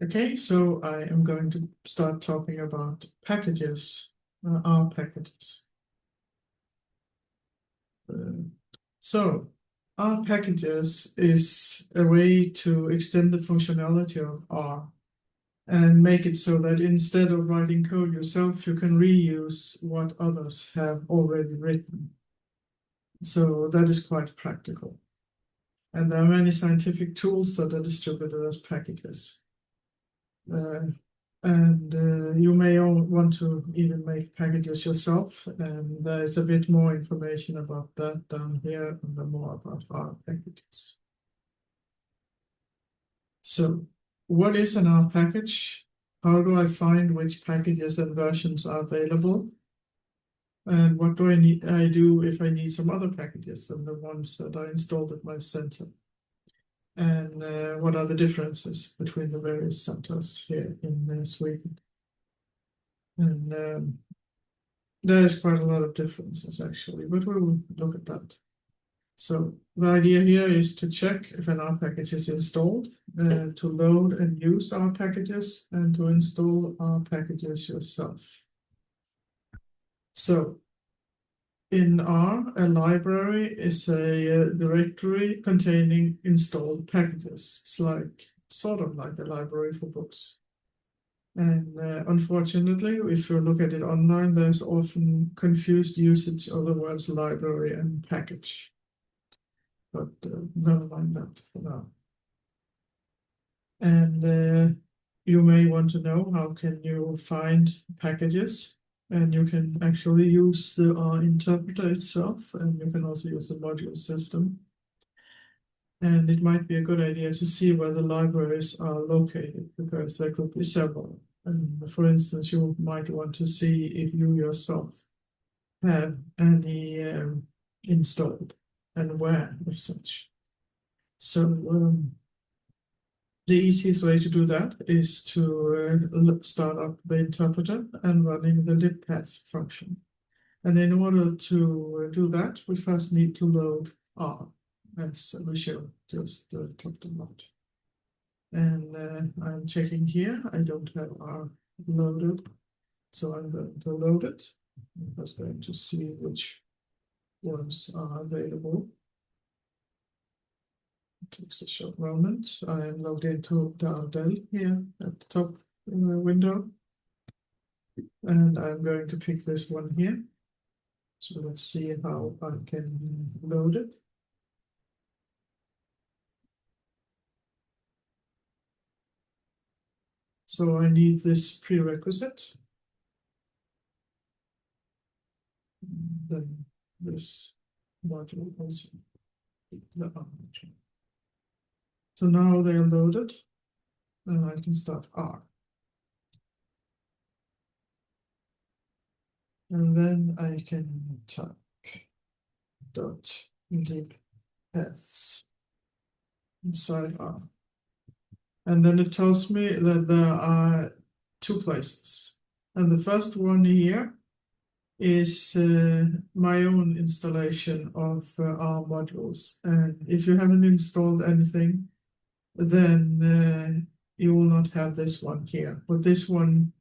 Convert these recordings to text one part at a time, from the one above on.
Okay, so I am going to start talking about packages, R packages. So R packages is a way to extend the functionality of R and make it so that instead of writing code yourself, you can reuse what others have already written. So that is quite practical. And there are many scientific tools that are distributed as packages. And you may want to even make packages yourself, and there is a bit more information about that down here and more about R packages. So what is an R package? How do I find which packages and versions are available? And what do I do if I need some other packages than the ones that I installed at my center? And what are the differences between the various centers here in Sweden? And there is quite a lot of differences actually, but we will look at that. So the idea here is to check if an R package is installed, to load and use R packages, and to install R packages yourself. So in R, a library is a directory containing installed packages. It's sort of like a library for books. And unfortunately, if you look at it online, there's often confused usage of the words library and package. But never mind that for now. And you may want to know how can you find packages, and you can actually use the R interpreter itself, and you can also use the module system. And it might be a good idea to see where the libraries are located, because there could be several. And for instance, you might want to see if you yourself have any installed and where of such. So the easiest way to do that is to start up the interpreter and running the libpath function. And in order to do that, we first need to load R, as we shall just talk about. And I'm checking here, I don't have R loaded, so I'm going to load it. I'm just going to see which ones are available. It takes a short moment. I am logged into the Ardell here at the top window. And I'm going to pick this one here. So let's see how I can load it. So I need this prerequisite. Then this module also. So now they are loaded, and I can start R. And then I can type .libpaths inside R. And then it tells me that there are two places. And the first one here is my own installation of R modules. And if you haven't installed anything, then you will not have this one here. But this one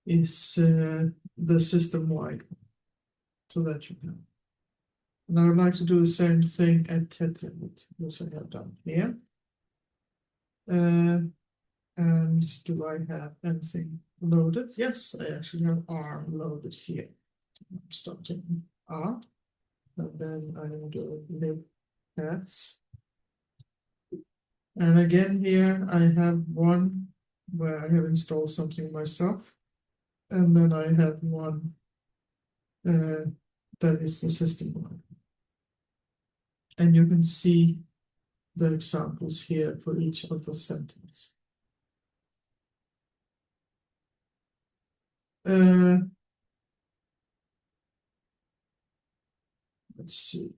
is the system-wide, so that you know. And I would like to do the same thing at TED-Limit, which I have done here. And do I have anything loaded? Yes, I actually have R loaded here. I'm starting R, and then I'm doing libpaths. And again here I have one where I have installed something myself, and then I have one that is the system one. And you can see the examples here for each of the sentences. Let's see.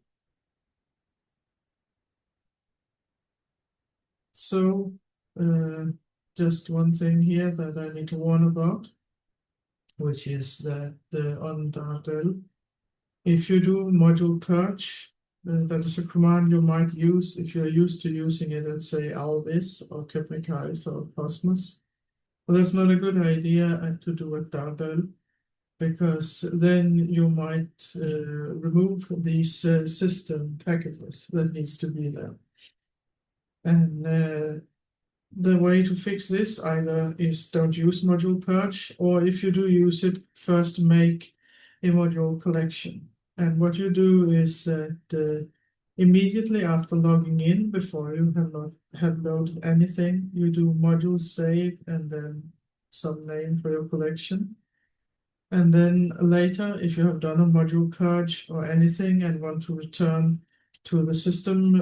So just one thing here that I need to warn about, which is that on Ardell, if you do module purge That is a command you might use if you're used to using it in, say, LUNARC or UPPMAX or Cosmos. But that's not a good idea to do it down, because then you might remove these system packages that needs to be there. And the way to fix this either is don't use module purge, or if you do use it, first make a module collection. And what you do is that immediately after logging in, before you have loaded anything, you do module save and then some name for your collection. And then later, if you have done a module purge or anything and want to return to the system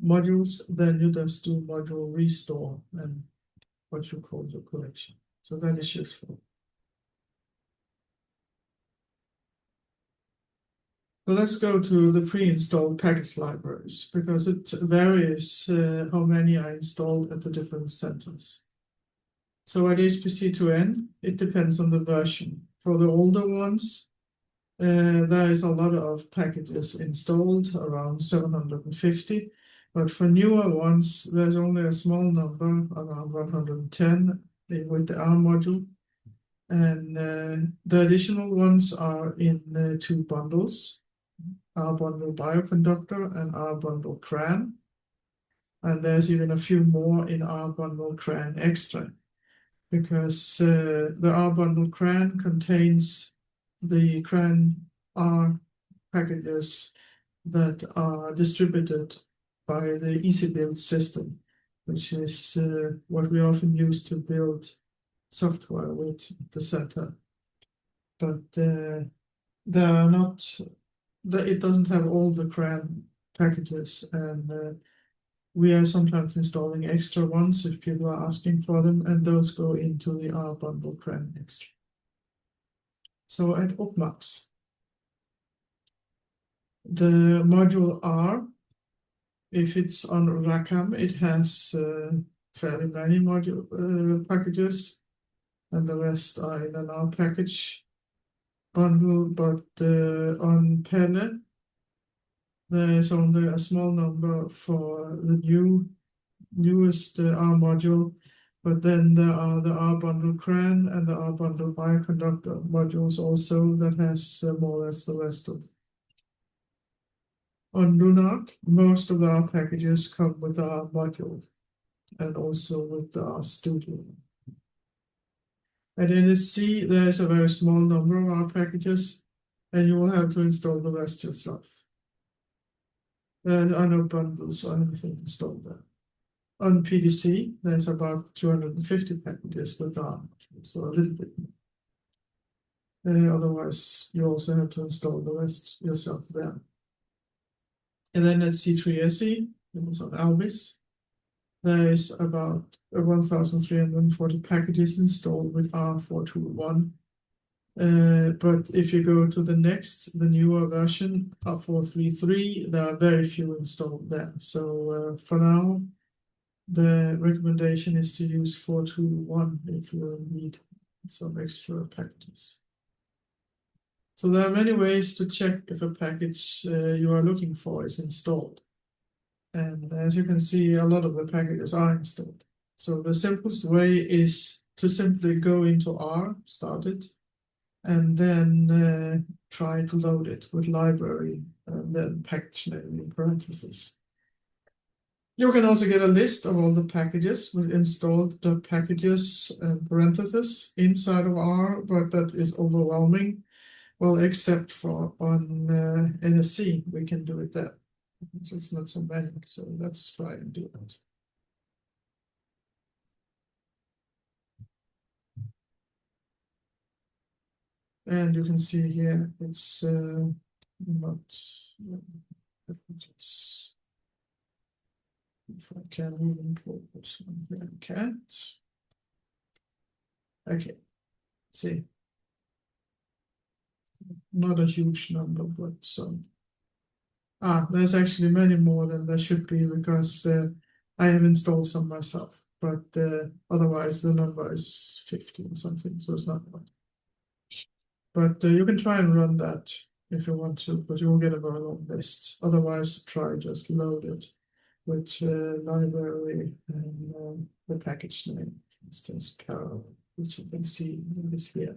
modules, then you just do module restore and what you call your collection. So that is useful. So let's go to the pre-installed package libraries, because it varies how many are installed at the different centers. So at HPC2N, it depends on the version. For the older ones, there is a lot of packages installed, around 750. But for newer ones, there's only a small number, around 110, with the R module. And the additional ones are in two bundles, R bundle bioconductor and R bundle CRAN. And there's even a few more in R bundle CRAN extra, because the R bundle CRAN contains the CRAN R packages that are distributed by the easy build system, which is what we often use to build software with the center. But they are not, it doesn't have all the CRAN packages, and we are sometimes installing extra ones if people are asking for them, and those go into the R bundle CRAN extra. So at UPPMAX, the module R, if it's on Rackham, it has fairly many module packages, and the rest are in an R package bundle. But on Pelle, there is only a small number for the newest R module, but then there are the R bundle CRAN and the R bundle bioconductor modules also that has more or less the rest of them. On LUNARC, most of the R packages come with the R module and also with the R Studio. At NSC, there is a very small number of R packages, and you will have to install the rest yourself. There are no bundles or anything installed there. On PDC, there's about 250 packages with R module, so a little bit more. Otherwise, you also have to install the rest yourself there. And then at C3SE, it was on Albis, there is about 1,340 packages installed with R421. But if you go to the next, the newer version, R433, there are very few installed there. So for now, the recommendation is to use 421 if you need some extra packages. So there are many ways to check if a package you are looking for is installed. And as you can see, a lot of the packages are installed. So the simplest way is to simply go into R, start it, and then try to load it with library and then package name in parentheses. You can also get a list of all the packages with installed packages and parentheses inside of R, but that is overwhelming. Well, except for on NSC, we can do it there. So it's not so many, so let's try and do that. And you can see here, it's not, just, if I can move import this one here, I can't. Okay, see. Not a huge number, but some. There's actually many more than there should be, because I have installed some myself, but otherwise the number is 50 or something, so it's not much. But you can try and run that if you want to, but you will get a very long list. Otherwise, try just load it with library and the package name, for instance, Carol, which you can see is here.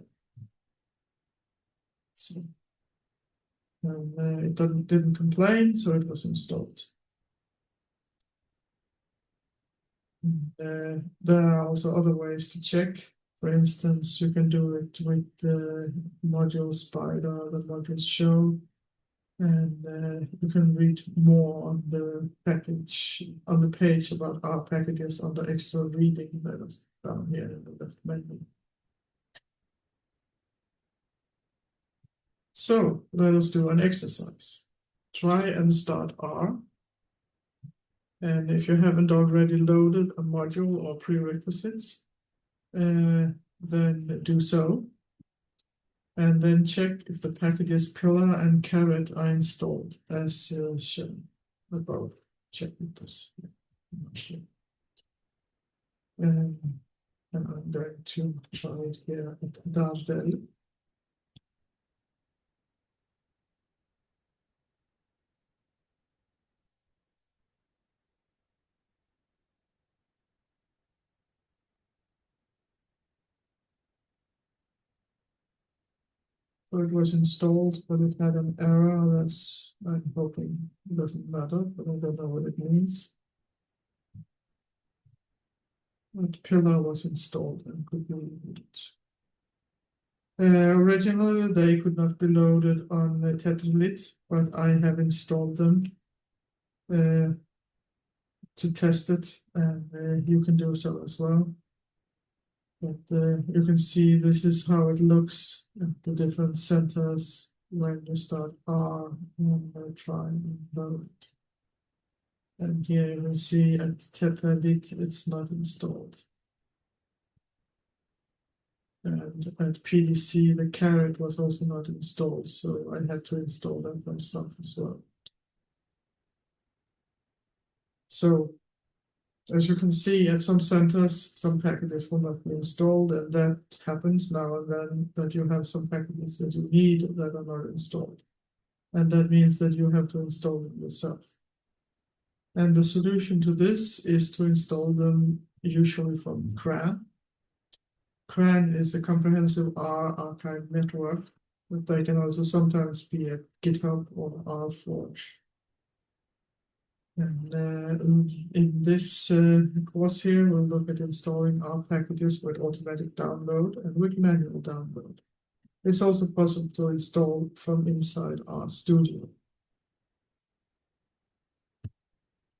So, and it didn't complain, so it was installed. There are also other ways to check. For instance, you can do it with the module spider, the module show, and you can read more on the package, on the page about our packages under extra reading that is down here in the left menu. So let us do an exercise. Try and start R. And if you haven't already loaded a module or prerequisites, then do so. And then check if the packages pillar and caret are installed as shown above. Check with this. And I'm going to try it here at Dardel. So it was installed, but it had an error. That's, I'm hoping it doesn't matter, but I don't know what it means. But pillar was installed and could be loaded. Originally, they could not be loaded on Tetralit, but I have installed them to test it, and you can do so as well. But you can see this is how it looks at the different centers when you start R and try and load it. And here you can see at Tetralit it's not installed. And at PDC the caret was also not installed, so I had to install that myself as well. So as you can see, at some centers, some packages will not be installed, and that happens now and then, that you have some packages that you need that are not installed. And that means that you have to install them yourself. And the solution to this is to install them usually from CRAN. CRAN is a comprehensive R archive network, but they can also sometimes be at GitHub or RForge. And in this course here, we'll look at installing R packages with automatic download and with manual download. It's also possible to install from inside RStudio.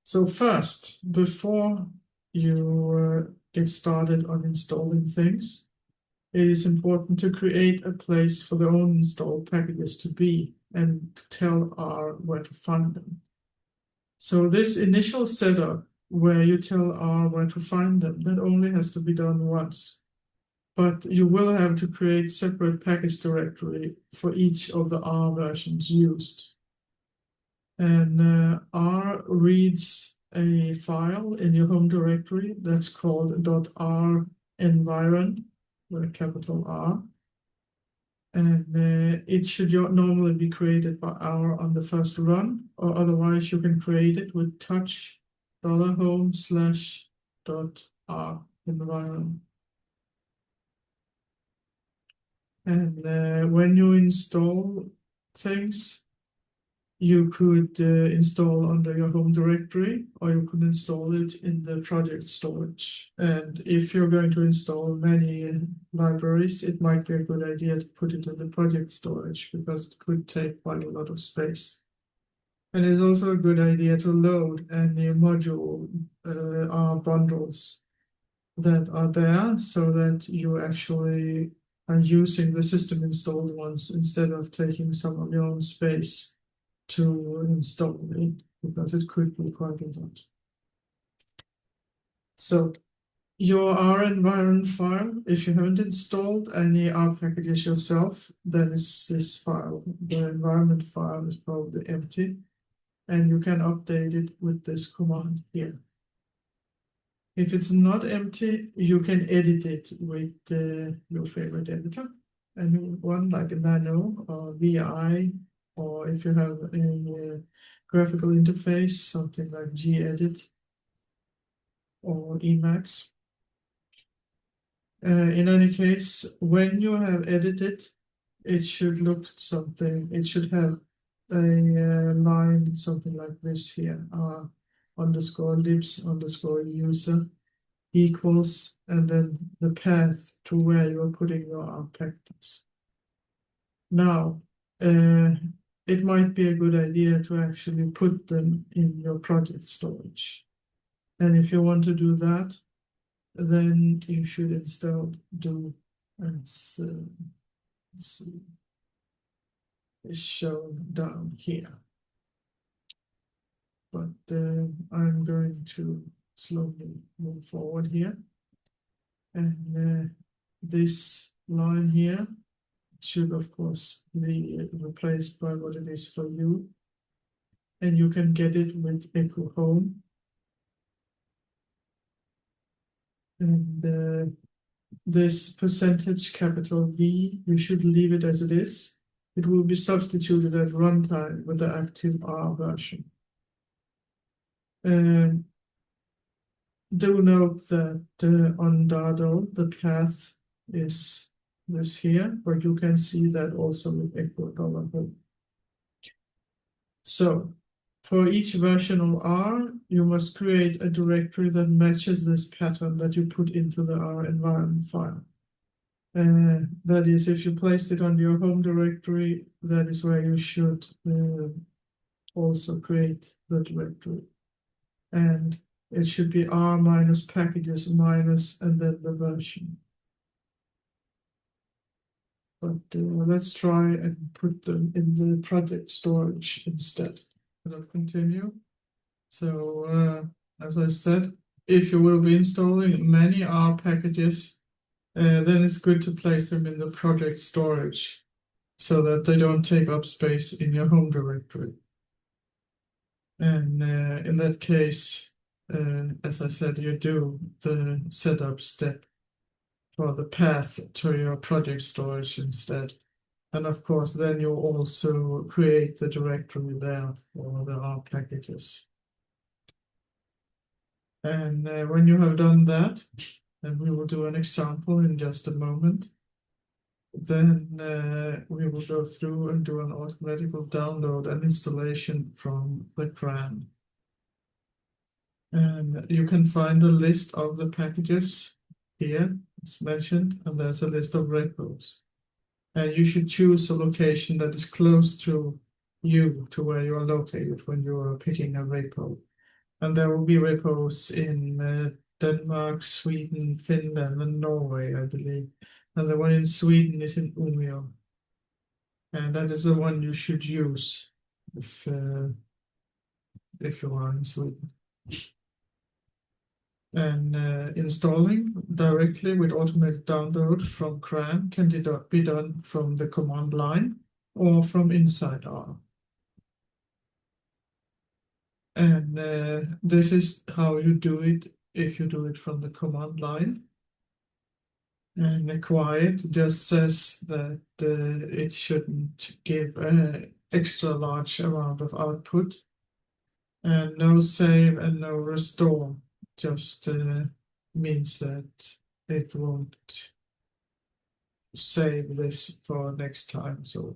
So first, before you get started on installing things, it is important to create a place for the own installed packages to be and tell R where to find them. So this initial setup where you tell R where to find them, that only has to be done once. But you will have to create separate package directory for each of the R versions used. And R reads a file in your home directory that's called .r environ with a capital R. And it should normally be created by R on the first run, or otherwise you can create it with touch $home/.r environ. And when you install things, you could install under your home directory, or you could install it in the project storage. And if you're going to install many libraries, it might be a good idea to put it in the project storage because it could take quite a lot of space. And it's also a good idea to load any module R bundles that are there so that you actually are using the system installed ones instead of taking some of your own space to install it, because it could be quite a lot. So your R environment file, if you haven't installed any R packages yourself, then it's this file. The environment file is probably empty, and you can update it with this command here. If it's not empty, you can edit it with your favorite editor, and one like a Nano or VI or if you have a graphical interface, something like gedit or Emacs. In any case, when you have edited, it should look something, it should have a line, something like this here, underscore libs underscore user equals, and then the path to where you are putting your R packages. Now, it might be a good idea to actually put them in your project storage. And if you want to do that, then you should instead do as is shown down here. But I'm going to slowly move forward here. And this line here should, of course, be replaced by what it is for you. And you can get it with echo home. And this percentage capital V, you should leave it as it is. It will be substituted at runtime with the active R version. And do note that on Dardal, the path is this here, but you can see that also with echo $home. So for each version of R, you must create a directory that matches this pattern that you put into the R environment file. That is, if you placed it on your home directory, that is where you should also create the directory. And it should be R minus packages minus and then the version. But let's try and put them in the project storage instead. I'll continue. So as I said, if you will be installing many R packages, then it's good to place them in the project storage so that they don't take up space in your home directory. And in that case, as I said, you do the setup step for the path to your project storage instead. And of course, then you also create the directory there for the R packages. And when you have done that, and we will do an example in just a moment, then we will go through and do an automatical download and installation from the CRAN. And you can find a list of the packages here, as mentioned, and there's a list of repos. And you should choose a location that is close to you, to where you are located when you are picking a repo. And there will be repos in Denmark, Sweden, Finland, and Norway, I believe. And the one in Sweden is in Umeå. And that is the one you should use if you are in Sweden. And installing directly with automated download from CRAN can be done from the command line or from inside R. And this is how you do it if you do it from the command line. And acquired just says that it shouldn't give an extra large amount of output. And no save and no restore just means that it won't save this for next time. So,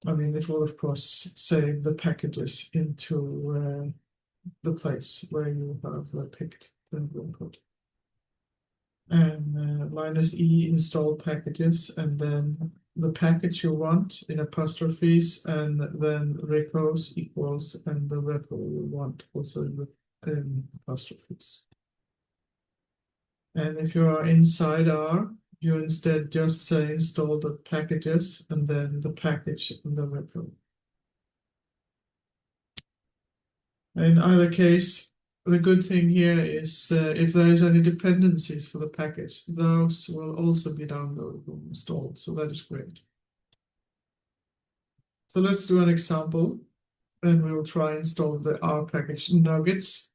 I mean, it will of course save the packages into the place where you have picked the input. And -E install packages, and then the package you want in apostrophes, and then repos equals, and the repo you want also in apostrophes. And if you are inside R, you instead just say install the packages and then the package in the repo. In either case, the good thing here is if there is any dependencies for the package, those will also be downloaded and installed. So that is great. So let's do an example, and we will try and install the R package nuggets,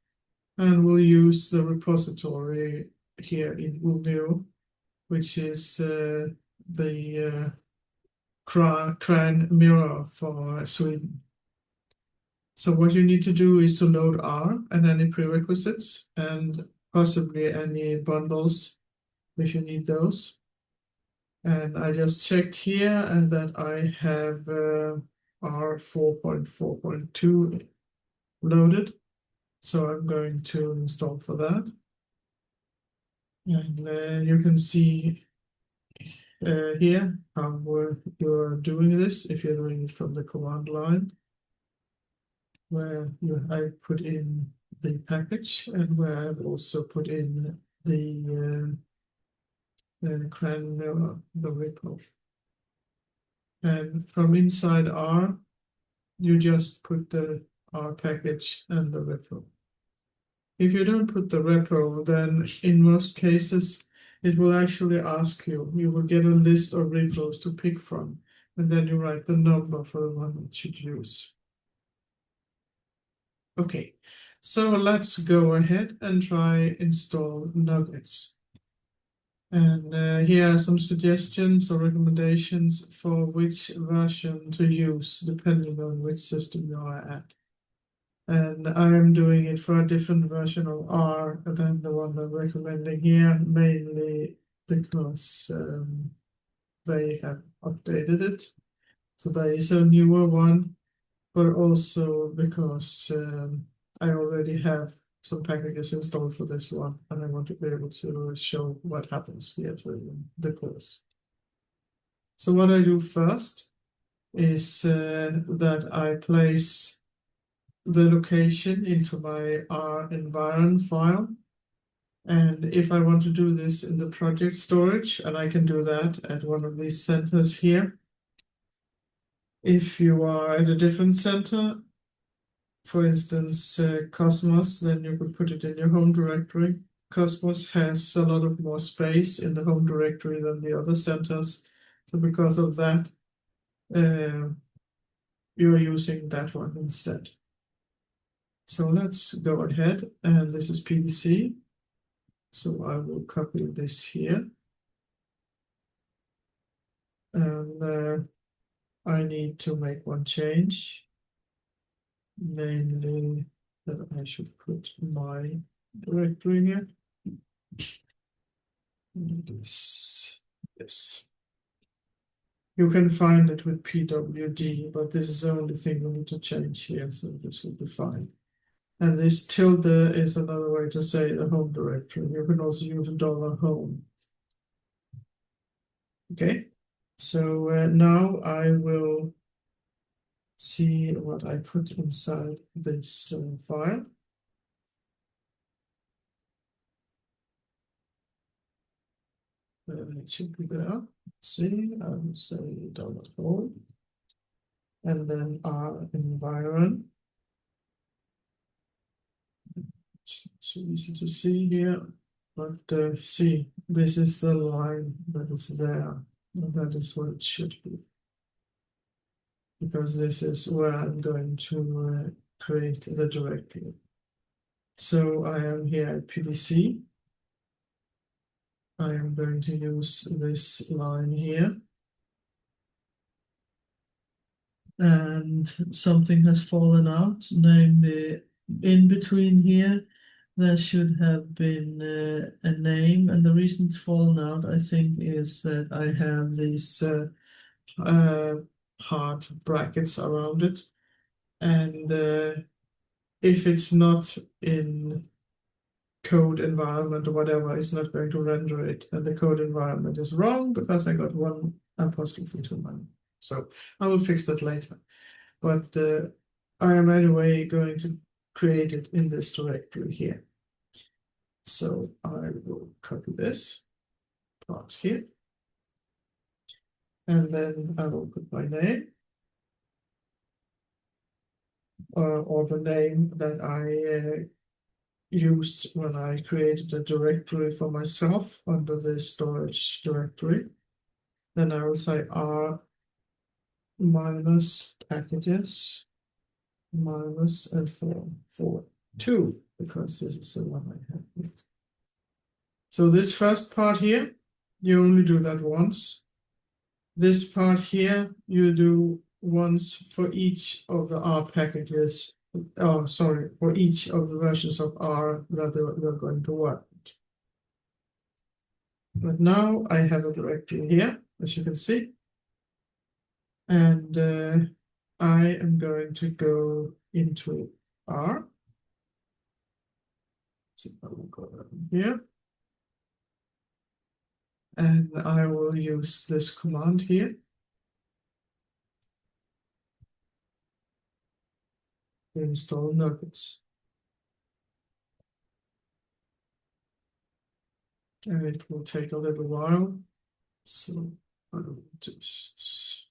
and we'll use the repository here in Umeå, which is the CRAN mirror for Sweden. So what you need to do is to load R and any prerequisites and possibly any bundles if you need those. And I just checked here and that I have R 4.4.2 loaded. So I'm going to install for that. And you can see here how you're doing this if you're doing it from the command line, where I put in the package and where I've also put in the CRAN mirror, the repo. And from inside R, you just put the R package and the repo. If you don't put the repo, then in most cases, it will actually ask you, you will get a list of repos to pick from, and then you write the number for the one that you should use. Okay, so let's go ahead and try install Nuggets. And here are some suggestions or recommendations for which version to use, depending on which system you are at. And I am doing it for a different version of R than the one I'm recommending here, mainly because they have updated it. So there is a newer one, but also because I already have some packages installed for this one, and I want to be able to show what happens here during the course. So what I do first is that I place the location into my R environment file. And if I want to do this in the project storage, and I can do that at one of these centers here. If you are at a different center, for instance, Cosmos, then you could put it in your home directory. Cosmos has a lot of more space in the home directory than the other centers. So because of that, you're using that one instead. So let's go ahead, and this is PVC. So I will copy this here. And I need to make one change, namely that I should put my directory here. This. You can find it with PWD, but this is the only thing we need to change here, so this will be fine. And this tilde is another way to say the home directory. You can also use $home. Okay, so now I will see what I put inside this file. It should be there. Let's see, I will say $home. And then R environment. It's not so easy to see here, but see, this is the line that is there. And that is what it should be. Because this is where I'm going to create the directory. So I am here at PVC. I am going to use this line here. And something has fallen out, namely in between here, there should have been a name. And the reason it's fallen out, I think, is that I have these hard brackets around it. And if it's not in code environment or whatever, it's not going to render it. And the code environment is wrong because I got one apostrophe too many. So I will fix that later. But I am anyway going to create it in this directory here. So I will copy this part here. And then I will put my name. Or the name that I used when I created a directory for myself under the storage directory. Then I will say R minus packages minus L442, because this is the one I have. So this first part here, you only do that once. This part here you do once for each of the R packages. Oh, sorry, for each of the versions of R that we're going to work with. But now I have a directory here, as you can see. And I am going to go into R. So I will go here. And I will use this command here. To install nuggets. And it will take a little while. So I will just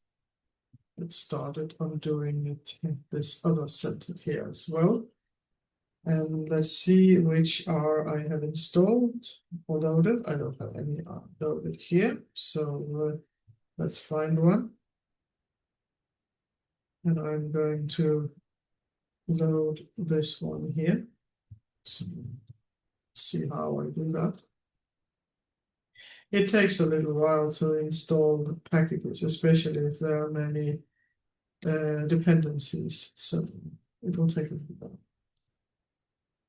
get started on doing it in this other setup here as well. And let's see which R I have installed or loaded. I don't have any R loaded here. So let's find one. And I'm going to load this one here. So see how I do that. It takes a little while to install the packages, especially if there are many dependencies. So it will take a little while.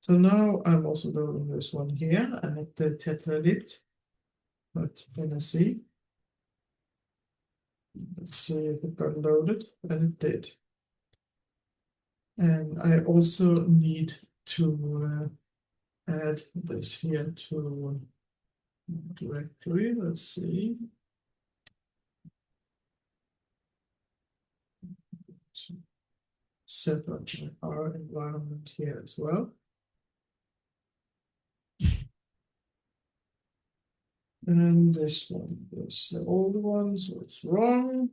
So now I'm also loading this one here at the tetralit. But NAISS. Let's see if it got loaded, and it did. And I also need to add this here to directory. Let's see. Set up our environment here as well. And this one is the old one, so it's wrong.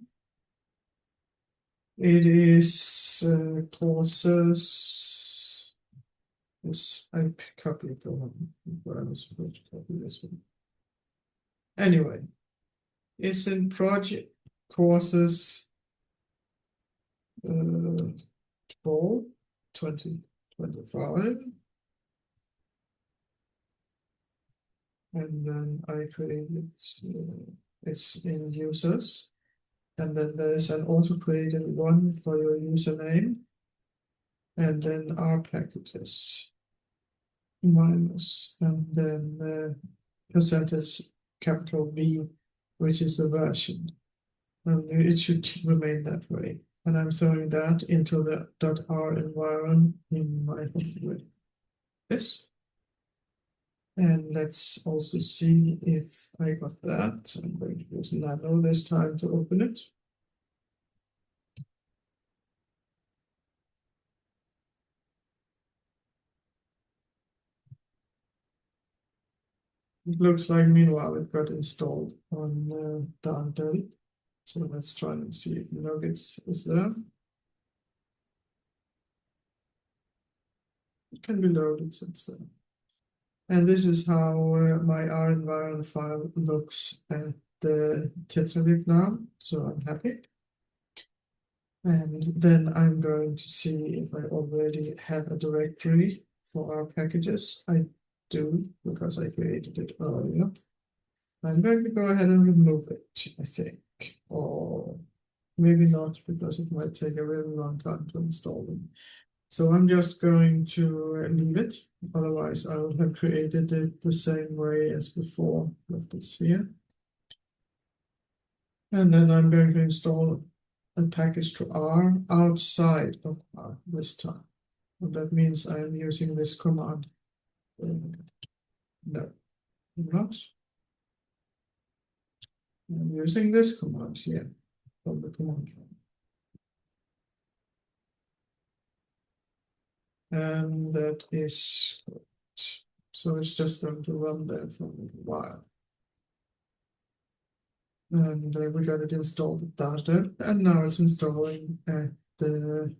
It is courses. Yes, I copied the one where I was supposed to copy this one. Anyway, it's in project courses fall 2025. And then I created it's in users. And then there's an auto-created one for your username. And then R packages minus, and then percentage capital B, which is the version. And it should remain that way. And I'm throwing that into the .r environment in my with this. And let's also see if I got that. I'm going to use nano this time to open it. It looks like meanwhile it got installed on Dante. So let's try and see if nuggets is there. It can be loaded since then. And this is how my R environment file looks at the tetralit now. So I'm happy. And then I'm going to see if I already have a directory for our packages. I do, because I created it earlier. I'm going to go ahead and remove it, I think. Or maybe not, because it might take a really long time to install them. So I'm just going to leave it. Otherwise, I would have created it the same way as before with this here. And then I'm going to install a package to R outside of R this time. And that means I'm using this command. No, I'm not. I'm using this command here from the command line. And that is correct. So it's just going to run there for a little while. And we got it installed at Data, and now it's installing at the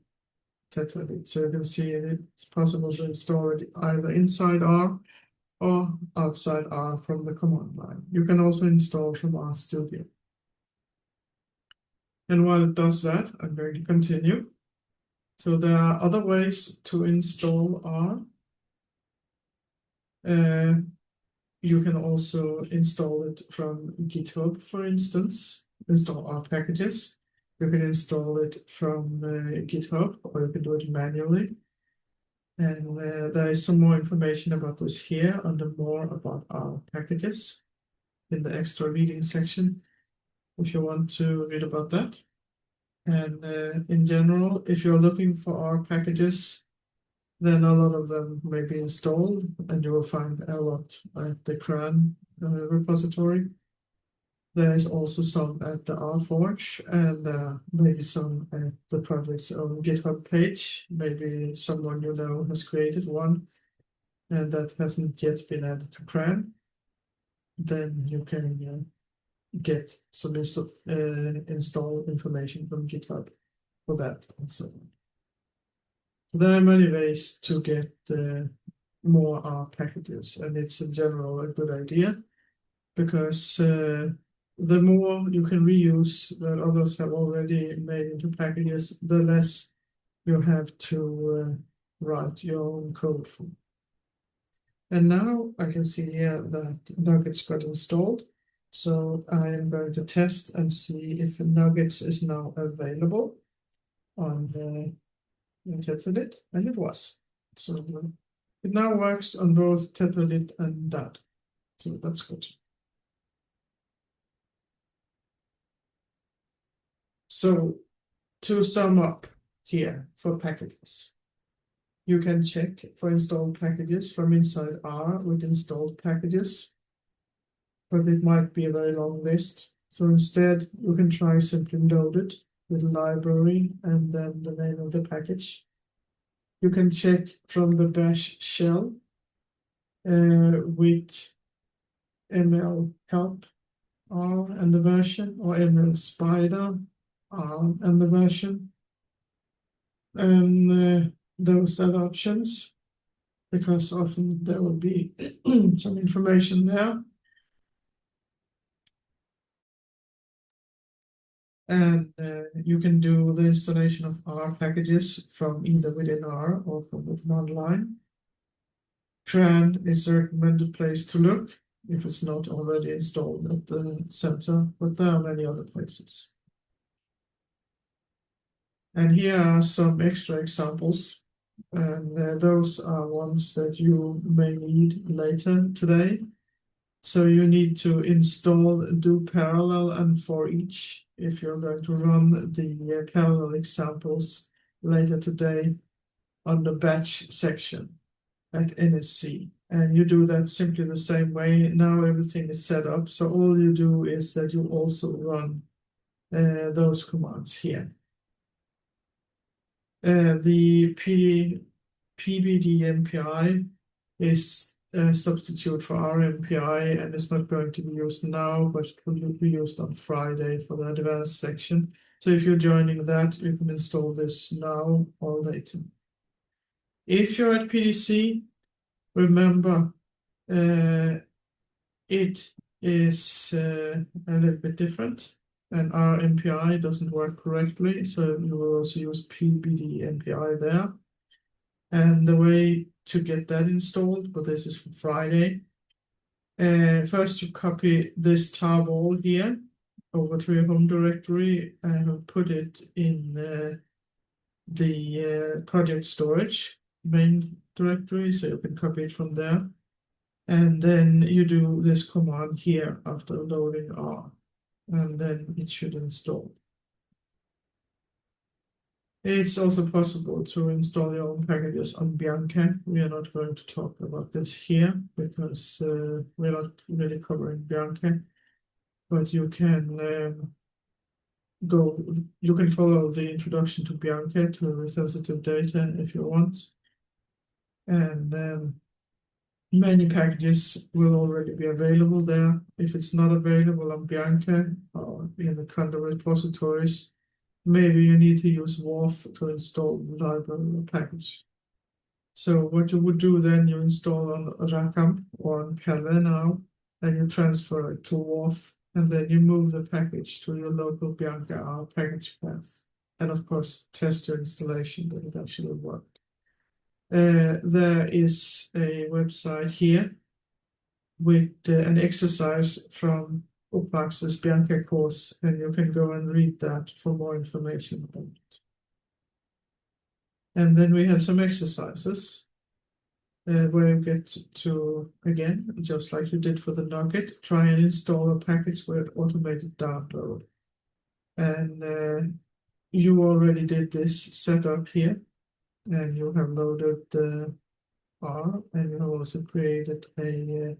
tetralit. So you can see it's possible to install it either inside R or outside R from the command line. You can also install from RStudio. And while it does that, I'm going to continue. So there are other ways to install R. You can also install it from GitHub, for instance. install R packages. You can install it from GitHub, or you can do it manually. And there is some more information about this here under more about R packages in the extra reading section, if you want to read about that. And in general, if you're looking for R packages, then a lot of them may be installed, and you will find a lot at the CRAN repository. There is also some at the RForge, and maybe some at the project's own GitHub page. Maybe someone you know has created one, and that hasn't yet been added to CRAN. Then you can get some install information from GitHub for that and so on. There are many ways to get more R packages, and it's in general a good idea, because the more you can reuse that others have already made into packages, the less you have to write your own code for. And now I can see here that Nuggets got installed. So I am going to test and see if Nuggets is now available on the Tetralit, and it was. So it now works on both Tetralit and DAD. So that's good. So to sum up here for packages, you can check for installed packages from inside R with installed packages, but it might be a very long list. So instead, you can try simply load it with library and then the name of the package. You can check from the bash shell with ml help R and the version, or ml spider R and the version, and those other options, because often there will be some information there. And you can do the installation of R packages from either within R or from the command line. CRAN is a recommended place to look if it's not already installed at the center, but there are many other places. And here are some extra examples, and those are ones that you may need later today. So you need to install do parallel and for each if you're going to run the parallel examples later today on the batch section at NSC. And you do that simply the same way. Now everything is set up. So all you do is that you also run those commands here. The PBD MPI is a substitute for RMPI, and it's not going to be used now, but it will be used on Friday for the advanced section. So if you're joining that, you can install this now or later. If you're at PDC, remember it is a little bit different, and RMPI doesn't work correctly, so you will also use PBD MPI there. And the way to get that installed, but this is for Friday. First, you copy this tarball here over to your home directory and put it in the project storage main directory, so you can copy it from there. And then you do this command here after loading R, and then it should install. It's also possible to install your own packages on Bianca. We are not going to talk about this here because we're not really covering Bianca, but you can you can follow the introduction to Bianca to sensitive data if you want. And many packages will already be available there. If it's not available on Bianca or in the kind of repositories, maybe you need to use WARF to install the library or package. So what you would do then, you install on Rakam or on Pelle now, and you transfer it to WARF, and then you move the package to your local Bianca R package path. And of course, test your installation that it actually worked. There is a website here with an exercise from UPPMAX's Bianca course, and you can go and read that for more information about it. And then we have some exercises where you get to, again, just like you did for the Nugget, try and install a package with automated download. And you already did this setup here, and you have loaded R, and you have also created a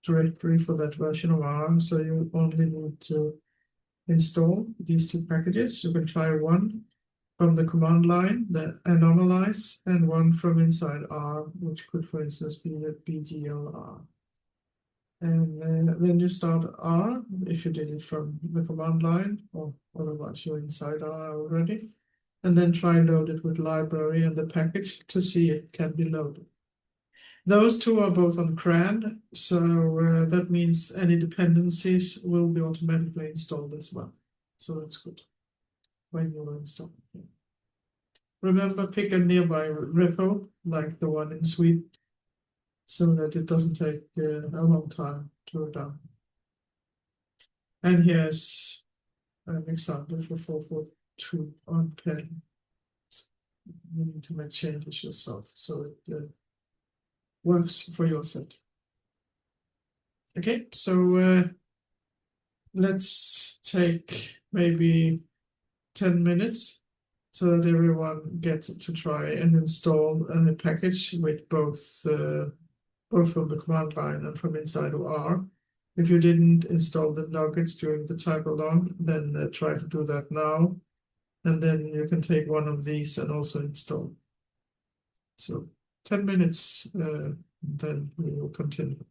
directory for that version of R, so you only need to install these two packages. You can try one from the command line, the anomalize, and one from inside R, which could, for instance, be the BGLR. And then you start R if you did it from the command line, or otherwise you're inside R already. And then try load it with library and the package to see if it can be loaded. Those two are both on CRAN, so that means any dependencies will be automatically installed as well. So that's good when you install it. Remember, pick a nearby repo, like the one in Sweden, so that it doesn't take a long time to run. And here's an example for 442 on pen. You need to make changes yourself so it works for your set. Okay, so let's take maybe 10 minutes so that everyone gets to try and install a package with both from the command line and from inside of R. If you didn't install the nuggets during the type along, then try to do that now. And then you can take one of these and also install. So 10 minutes, then we will continue.